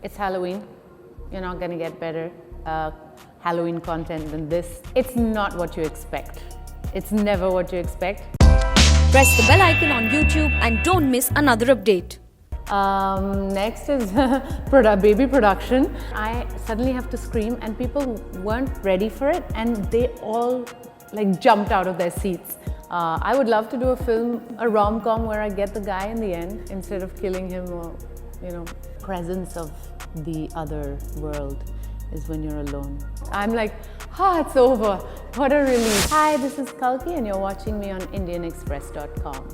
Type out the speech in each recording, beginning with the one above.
It's Halloween. You're not going to get better Halloween content than this. It's not what you expect. It's never what you expect. Press the bell icon on YouTube and don't miss another update. Next is baby production. I suddenly have to scream and people weren't ready for it and they all like jumped out of their seats. I would love to do a film, a rom-com where I get the guy in the end instead of killing him or, presence of the other world is when you're alone. I'm like, it's over. What a relief. Hi, this is Kalki and you're watching me on IndianExpress.com.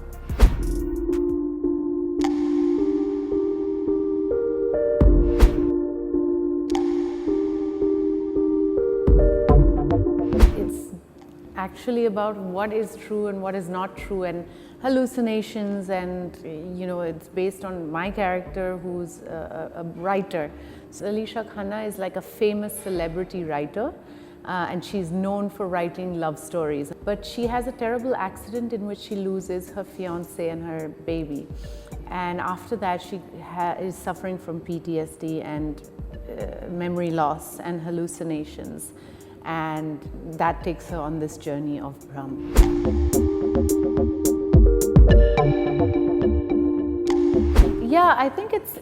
Actually about what is true and what is not true and hallucinations, and it's based on my character who's a writer. So Alisha Khanna is like a famous celebrity writer and she's known for writing love stories, but she has a terrible accident in which she loses her fiancé and her baby, and after that she is suffering from PTSD and memory loss and hallucinations. And that takes her on this journey of Bhram. Yeah, I think it's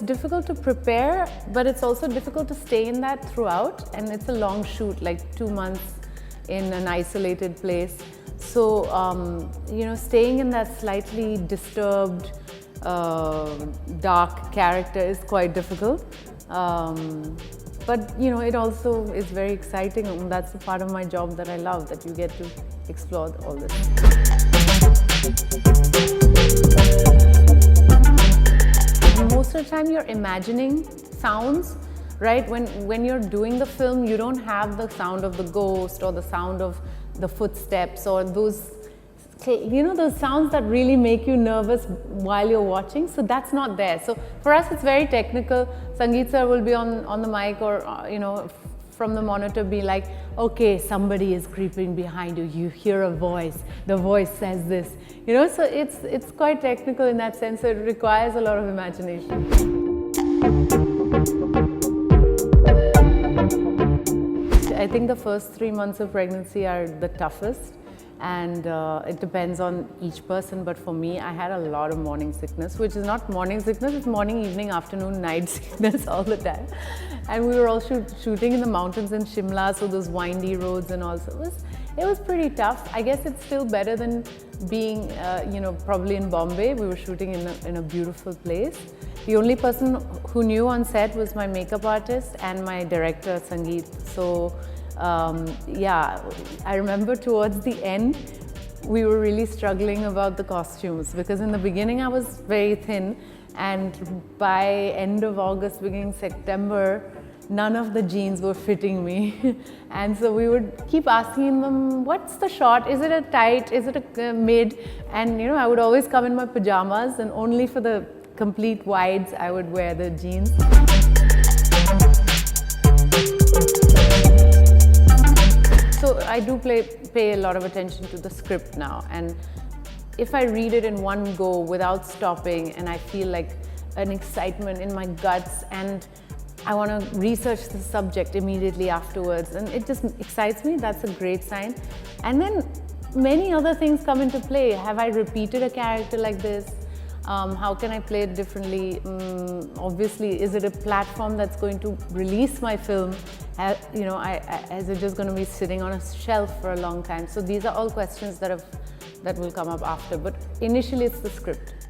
difficult to prepare, but it's also difficult to stay in that throughout. And it's a long shoot, like 2 months in an isolated place. So, staying in that slightly disturbed, dark character is quite difficult. But it also is very exciting, and that's the part of my job that I love, that you get to explore all this. Most of the time you're imagining sounds, right? When you're doing the film, you don't have the sound of the ghost or the sound of the footsteps or those sounds that really make you nervous while you're watching. So that's not there. So for us, it's very technical. Sangeet sir will be on the mic or, from the monitor be like, okay, somebody is creeping behind you. You hear a voice. The voice says this. So it's quite technical in that sense. So it requires a lot of imagination. I think the first 3 months of pregnancy are the toughest. And it depends on each person, but for me, I had a lot of morning sickness, which is not morning sickness, it's morning, evening, afternoon, night sickness all the time. And we were all shooting in the mountains in Shimla, so those windy roads and all. So it was pretty tough. I guess it's still better than being, probably in Bombay. We were shooting in a beautiful place. The only person who knew on set was my makeup artist and my director, Sangeet. So. I remember towards the end, we were really struggling about the costumes because in the beginning I was very thin, and by end of August, beginning September, none of the jeans were fitting me. And so we would keep asking them, what's the shot? Is it a tight? Is it a mid? And I would always come in my pajamas, and only for the complete wides I would wear the jeans. So I do pay a lot of attention to the script now, and if I read it in one go without stopping and I feel like an excitement in my guts and I want to research the subject immediately afterwards and it just excites me, that's a great sign. And then many other things come into play. Have I repeated a character like this? How can I play it differently? Obviously, is it a platform that's going to release my film? Is it just going to be sitting on a shelf for a long time? So these are all questions that will come up after. But initially, it's the script.